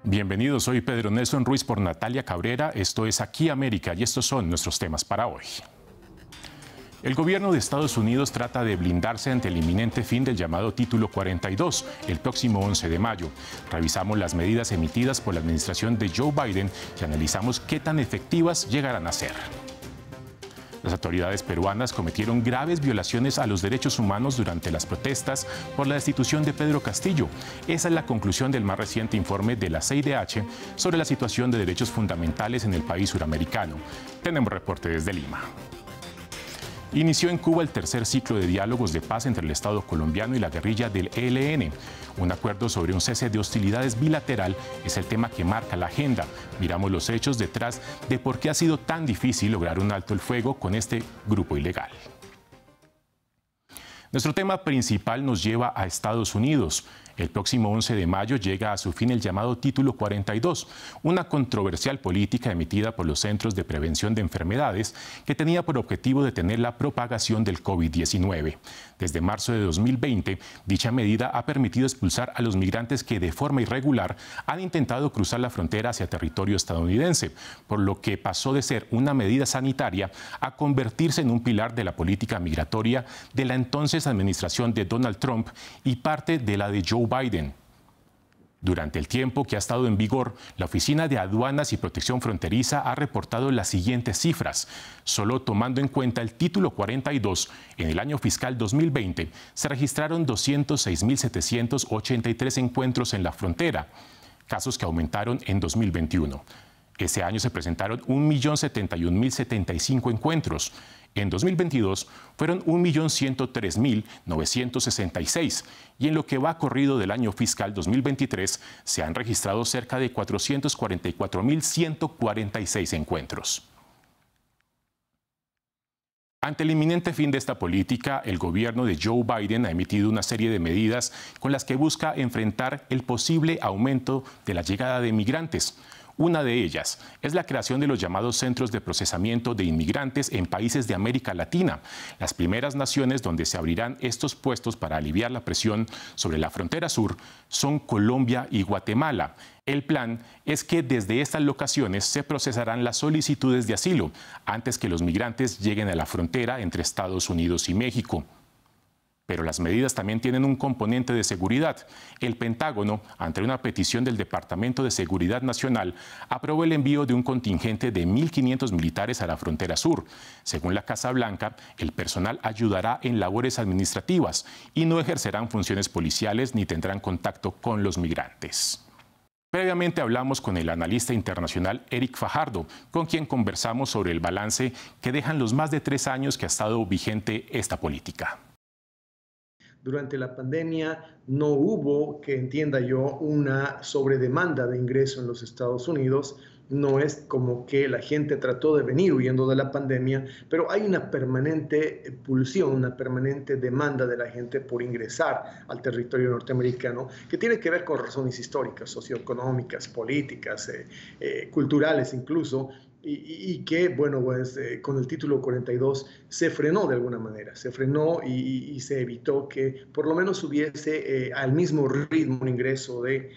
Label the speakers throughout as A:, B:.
A: Bienvenidos, soy Pedro Nelson Ruiz por Natalia Cabrera. Esto es Aquí América y estos son nuestros temas para hoy. El gobierno de Estados Unidos trata de blindarse ante el inminente fin del llamado Título 42, el próximo 11 de mayo. Revisamos las medidas emitidas por la administración de Joe Biden y analizamos qué tan efectivas llegarán a ser. Las autoridades peruanas cometieron graves violaciones a los derechos humanos durante las protestas por la destitución de Pedro Castillo. Esa es la conclusión del más reciente informe de la CIDH sobre la situación de derechos fundamentales en el país suramericano. Tenemos reporte desde Lima. Inició en Cuba el tercer ciclo de diálogos de paz entre el Estado colombiano y la guerrilla del ELN. Un acuerdo sobre un cese de hostilidades bilateral es el tema que marca la agenda. Miramos los hechos detrás de por qué ha sido tan difícil lograr un alto el fuego con este grupo ilegal. Nuestro tema principal nos lleva a Estados Unidos. El próximo 11 de mayo llega a su fin el llamado Título 42, una controversial política emitida por los Centros de Prevención de Enfermedades que tenía por objetivo detener la propagación del COVID-19. Desde marzo de 2020, dicha medida ha permitido expulsar a los migrantes que de forma irregular han intentado cruzar la frontera hacia territorio estadounidense, por lo que pasó de ser una medida sanitaria a convertirse en un pilar de la política migratoria de la entonces administración de Donald Trump y parte de la de Joe Biden. Durante el tiempo que ha estado en vigor, la Oficina de Aduanas y Protección Fronteriza ha reportado las siguientes cifras. Solo tomando en cuenta el Título 42, en el año fiscal 2020 se registraron 206.783 encuentros en la frontera, casos que aumentaron en 2021. Ese año se presentaron 1.071.075 encuentros. En 2022 fueron 1.103.966 y en lo que va corrido del año fiscal 2023 se han registrado cerca de 444.146 encuentros. Ante el inminente fin de esta política, el gobierno de Joe Biden ha emitido una serie de medidas con las que busca enfrentar el posible aumento de la llegada de migrantes. Una de ellas es la creación de los llamados centros de procesamiento de inmigrantes en países de América Latina, las primeras naciones donde se abrirán estos puestos para aliviar la presión sobre la frontera sur son Colombia y Guatemala. El plan es que desde estas locaciones se procesarán las solicitudes de asilo antes que los migrantes lleguen a la frontera entre Estados Unidos y México. Pero las medidas también tienen un componente de seguridad. El Pentágono, ante una petición del Departamento de Seguridad Nacional, aprobó el envío de un contingente de 1.500 militares a la frontera sur. Según la Casa Blanca, el personal ayudará en labores administrativas y no ejercerán funciones policiales ni tendrán contacto con los migrantes. Previamente hablamos con el analista internacional Eric Fajardo, con quien conversamos sobre el balance que dejan los más de 3 años que ha estado vigente esta política.
B: Durante la pandemia no hubo, que entienda yo, una sobredemanda de ingreso en los Estados Unidos. No es como que la gente trató de venir huyendo de la pandemia, pero hay una permanente pulsión, una permanente demanda de la gente por ingresar al territorio norteamericano, que tiene que ver con razones históricas, socioeconómicas, políticas, culturales incluso, y que, bueno, pues con el Título 42 se frenó de alguna manera, se frenó y se evitó que por lo menos hubiese al mismo ritmo un ingreso de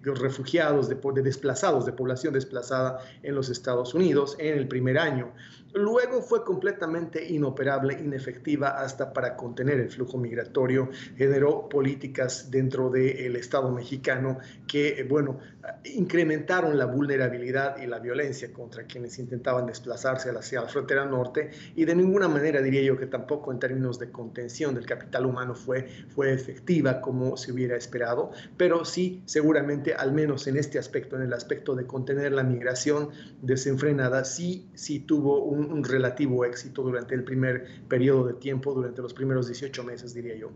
B: refugiados, de desplazados, de población desplazada en los Estados Unidos en el primer año. Luego fue completamente inoperable, inefectiva hasta para contener el flujo migratorio. Generó políticas dentro del Estado mexicano que, bueno, incrementaron la vulnerabilidad y la violencia contra quienes intentaban desplazarse hacia la frontera norte, y de ninguna manera diría yo que tampoco en términos de contención del capital humano fue efectiva como se hubiera esperado, pero sí seguramente al menos en este aspecto, en el aspecto de contener la migración desenfrenada, sí tuvo un relativo éxito durante el primer periodo de tiempo, durante los primeros 18 meses diría yo.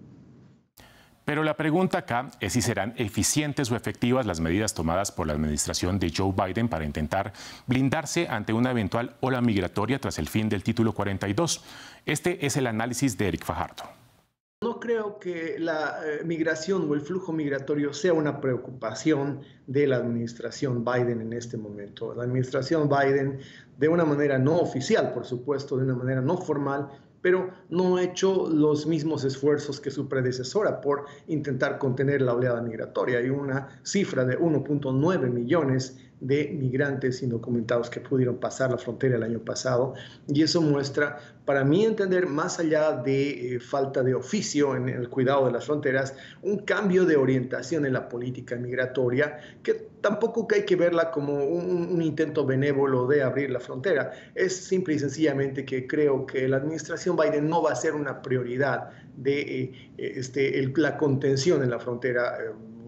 A: Pero la pregunta acá es si serán eficientes o efectivas las medidas tomadas por la administración de Joe Biden para intentar blindarse ante una eventual ola migratoria tras el fin del Título 42. Este es el análisis de Eric Fajardo.
B: No creo que la migración o el flujo migratorio sea una preocupación de la administración Biden en este momento. La administración Biden, de una manera no oficial, por supuesto, de una manera no formal, pero no ha hecho los mismos esfuerzos que su predecesora por intentar contener la oleada migratoria. Hay una cifra de 1.9 millones de migrantes indocumentados que pudieron pasar la frontera el año pasado, y eso muestra, para mí entender, más allá de falta de oficio en el cuidado de las fronteras, un cambio de orientación en la política migratoria, que tampoco hay que verla como un intento benévolo de abrir la frontera. Es simple y sencillamente que creo que la administración Biden no va a ser una prioridad de la contención en la frontera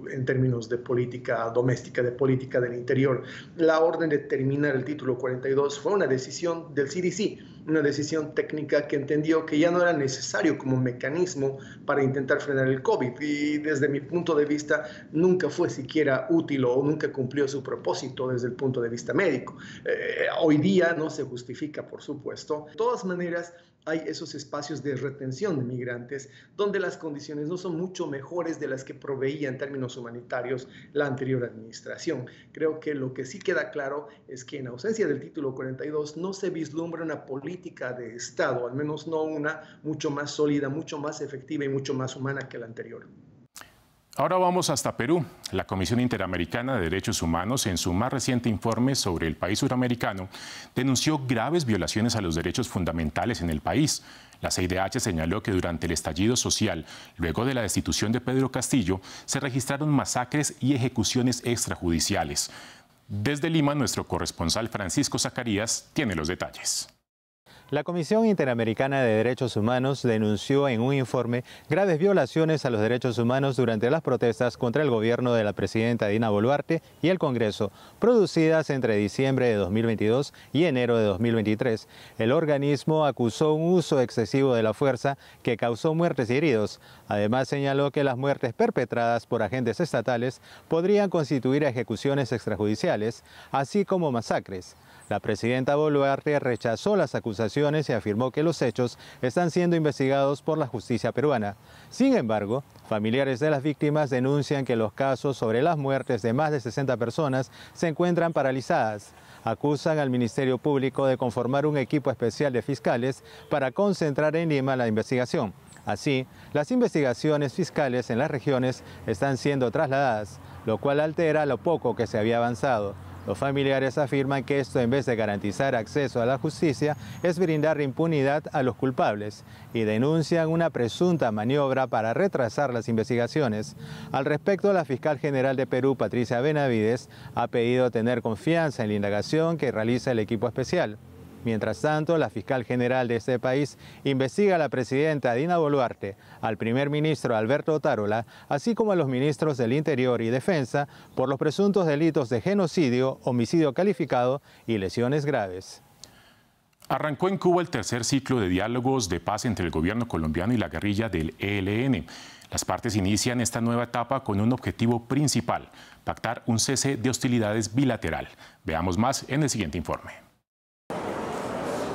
B: en términos de política doméstica, de política del interior. La orden de terminar el título 42 fue una decisión del CDC, una decisión técnica que entendió que ya no era necesario como mecanismo para intentar frenar el COVID, y desde mi punto de vista nunca fue siquiera útil o nunca cumplió su propósito desde el punto de vista médico. Hoy día no se justifica, por supuesto. De todas maneras, hay esos espacios de retención de migrantes donde las condiciones no son mucho mejores de las que proveía en términos humanitarios la anterior administración. Creo que lo que sí queda claro es que en ausencia del título 42 no se vislumbra una política de Estado, al menos no una mucho más sólida, mucho más efectiva y mucho más humana que la anterior.
A: Ahora vamos hasta Perú. La Comisión Interamericana de Derechos Humanos, en su más reciente informe sobre el país suramericano, denunció graves violaciones a los derechos fundamentales en el país. La CIDH señaló que durante el estallido social, luego de la destitución de Pedro Castillo, se registraron masacres y ejecuciones extrajudiciales. Desde Lima, nuestro corresponsal Francisco Zacarías tiene los detalles.
C: La Comisión Interamericana de Derechos Humanos denunció en un informe graves violaciones a los derechos humanos durante las protestas contra el gobierno de la presidenta Dina Boluarte y el Congreso, producidas entre diciembre de 2022 y enero de 2023. El organismo acusó un uso excesivo de la fuerza que causó muertes y heridos. Además, señaló que las muertes perpetradas por agentes estatales podrían constituir ejecuciones extrajudiciales, así como masacres. La presidenta Boluarte rechazó las acusaciones y afirmó que los hechos están siendo investigados por la justicia peruana. Sin embargo, familiares de las víctimas denuncian que los casos sobre las muertes de más de 60 personas se encuentran paralizadas. Acusan al Ministerio Público de conformar un equipo especial de fiscales para concentrar en Lima la investigación. Así, las investigaciones fiscales en las regiones están siendo trasladadas, lo cual altera lo poco que se había avanzado. Los familiares afirman que esto, en vez de garantizar acceso a la justicia, es brindar impunidad a los culpables y denuncian una presunta maniobra para retrasar las investigaciones. Al respecto, la fiscal general de Perú, Patricia Benavides, ha pedido tener confianza en la indagación que realiza el equipo especial. Mientras tanto, la fiscal general de este país investiga a la presidenta Dina Boluarte, al primer ministro Alberto Otárola, así como a los ministros del Interior y Defensa por los presuntos delitos de genocidio, homicidio calificado y lesiones graves.
A: Arrancó en Cuba el tercer ciclo de diálogos de paz entre el gobierno colombiano y la guerrilla del ELN. Las partes inician esta nueva etapa con un objetivo principal: pactar un cese de hostilidades bilateral. Veamos más en el siguiente informe.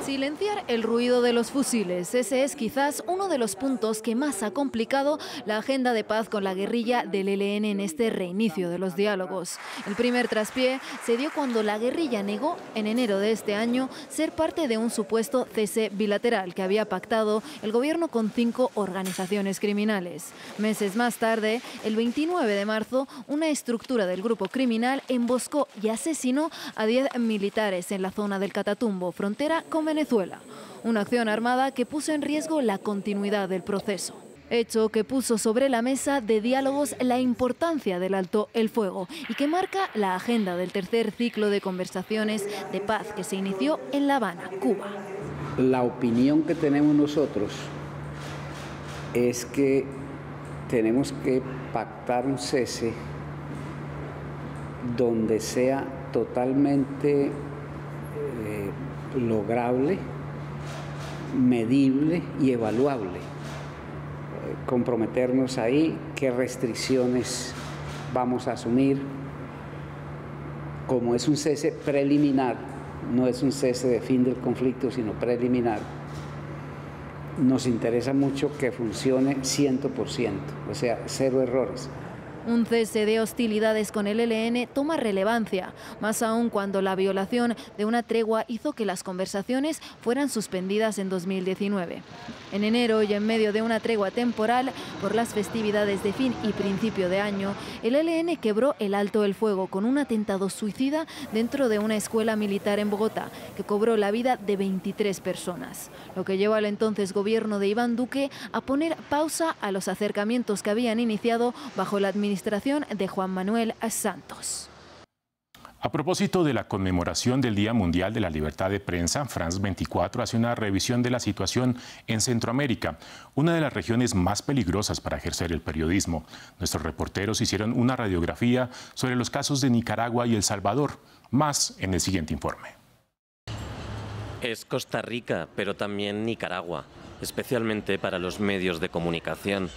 D: Silenciar el ruido de los fusiles, ese es quizás uno de los puntos que más ha complicado la agenda de paz con la guerrilla del ELN en este reinicio de los diálogos. El primer traspié se dio cuando la guerrilla negó en enero de este año ser parte de un supuesto cese bilateral que había pactado el gobierno con 5 organizaciones criminales. Meses más tarde, el 29 de marzo, una estructura del grupo criminal emboscó y asesinó a 10 militares en la zona del Catatumbo, frontera con Venezuela, una acción armada que puso en riesgo la continuidad del proceso. Hecho que puso sobre la mesa de diálogos la importancia del alto el fuego y que marca la agenda del tercer ciclo de conversaciones de paz que se inició en La Habana, Cuba.
E: La opinión que tenemos nosotros es que tenemos que pactar un cese donde sea totalmente lograble, medible y evaluable. Comprometernos ahí, qué restricciones vamos a asumir. Como es un cese preliminar, no es un cese de fin del conflicto, sino preliminar, nos interesa mucho que funcione 100%, o sea, 0 errores.
D: Un cese de hostilidades con el ELN toma relevancia, más aún cuando la violación de una tregua hizo que las conversaciones fueran suspendidas en 2019. En enero, y en medio de una tregua temporal por las festividades de fin y principio de año, el ELN quebró el alto el fuego con un atentado suicida dentro de una escuela militar en Bogotá, que cobró la vida de 23 personas, lo que llevó al entonces gobierno de Iván Duque a poner pausa a los acercamientos que habían iniciado bajo la administración de Juan Manuel Santos.
A: A propósito de la conmemoración del Día Mundial de la Libertad de Prensa, France 24 hace una revisión de la situación en Centroamérica, una de las regiones más peligrosas para ejercer el periodismo. Nuestros reporteros hicieron una radiografía sobre los casos de Nicaragua y El Salvador. Más en el siguiente informe.
F: Es Costa Rica, pero también Nicaragua, especialmente para los medios de comunicación.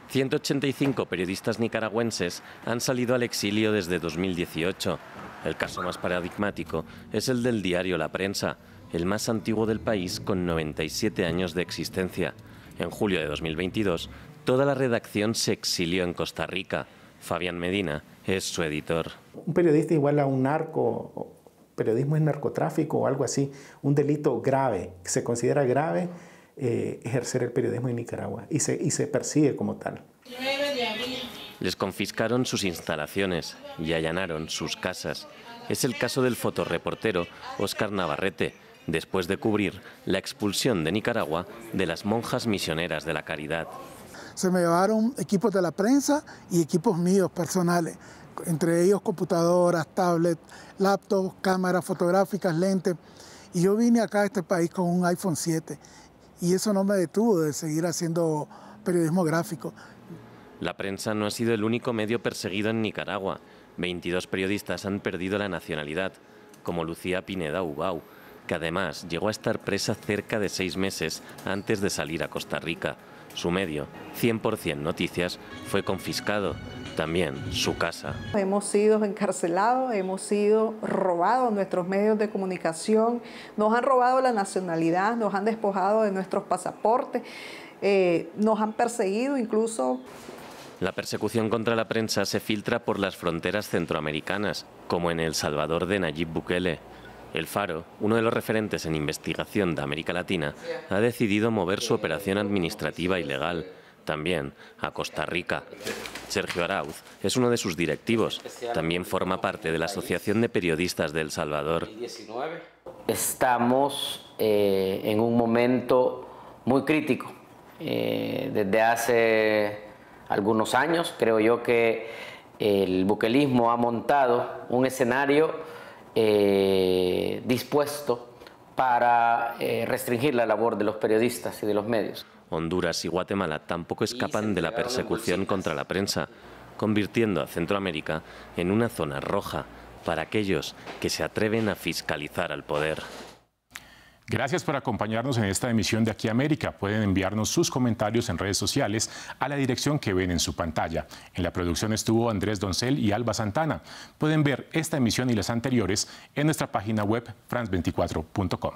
F: 185 periodistas nicaragüenses han salido al exilio desde 2018. El caso más paradigmático es el del diario La Prensa, el más antiguo del país con 97 años de existencia. En julio de 2022, toda la redacción se exilió en Costa Rica. Fabián Medina es su editor.
G: Un periodista igual a un narco, periodismo es narcotráfico o algo así, un delito grave, que se considera grave. Ejercer el periodismo en Nicaragua y se persigue como tal.
F: Les confiscaron sus instalaciones y allanaron sus casas. Es el caso del fotoreportero Óscar Navarrete, después de cubrir la expulsión de Nicaragua de las monjas misioneras de la Caridad.
H: Se me llevaron equipos de La Prensa y equipos míos personales, entre ellos computadoras, tablets, laptops, cámaras fotográficas, lentes. Y yo vine acá a este país con un iPhone 7. Y eso no me detuvo de seguir haciendo periodismo gráfico.
F: La Prensa no ha sido el único medio perseguido en Nicaragua. 22 periodistas han perdido la nacionalidad, como Lucía Pineda Ubau, que además llegó a estar presa cerca de 6 meses antes de salir a Costa Rica. Su medio, 100% Noticias, fue confiscado. También su casa.
I: Hemos sido encarcelados, hemos sido robados nuestros medios de comunicación, nos han robado la nacionalidad, nos han despojado de nuestros pasaportes, nos han perseguido incluso.
F: La persecución contra la prensa se filtra por las fronteras centroamericanas, como en El Salvador de Nayib Bukele. El Faro, uno de los referentes en investigación de América Latina, ha decidido mover su operación administrativa y legal, también a Costa Rica. Sergio Arauz es uno de sus directivos. También forma parte de la Asociación de Periodistas de El Salvador.
J: Estamos en un momento muy crítico. Desde hace algunos años creo yo que el buquelismo ha montado un escenario dispuesto para restringir la labor de los periodistas y de los medios.
F: Honduras y Guatemala tampoco escapan de la persecución contra la prensa, convirtiendo a Centroamérica en una zona roja para aquellos que se atreven a fiscalizar al poder.
A: Gracias por acompañarnos en esta emisión de Aquí América. Pueden enviarnos sus comentarios en redes sociales a la dirección que ven en su pantalla. En la producción estuvo Andrés Doncel y Alba Santana. Pueden ver esta emisión y las anteriores en nuestra página web france24.com.